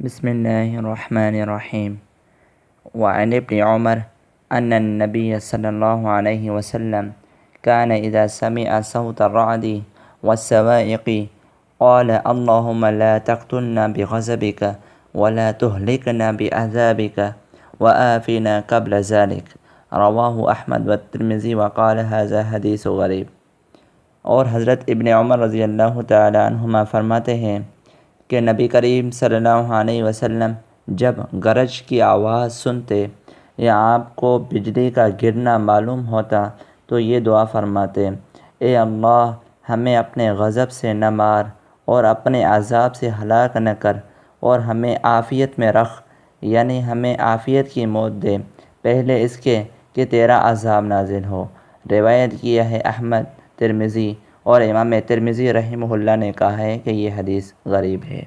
बिस्मिल्लाहिर्रहमानिर्रहीम। वअन इब्न उमर अन्न नबिय सल्लल्लाहु अलैहि वसल्लम कान इज़ा समिअ सौत अर्रअदि वस्सवाइक़ि क़ाल अल्लाहुम्मा ला तक़्तुलना बिग़ज़बिक वला तुहलिकना बिअज़ाबिक वआफ़िना क़ब्ल ज़ालिक। रवाहु अहमद व तिर्मिज़ी व क़ाल हाज़ा हदीसुन ग़रीब। और हज़रत इब्न उमर रज़ियल्लाहु तआला अन्हुमा फरमाते हैं कि नबी करीम सल्लल्लाहु अलैहि वसल्लम जब गरज की आवाज़ सुनते या आपको बिजली का गिरना मालूम होता तो ये दुआ फरमाते, ए अल्लाह, हमें अपने गज़ब से न मार और अपने अज़ाब से हलाक न कर और हमें आफ़ियत में रख, यानी हमें आफ़ियत की मौत दे पहले इसके कि तेरा अज़ाब नाजिल हो। रिवायत किया है अहमद, तिर्मिज़ी, और इमाम तिर्मिज़ी रहमहुल्लाह ने कहा है कि ये हदीस गरीब है।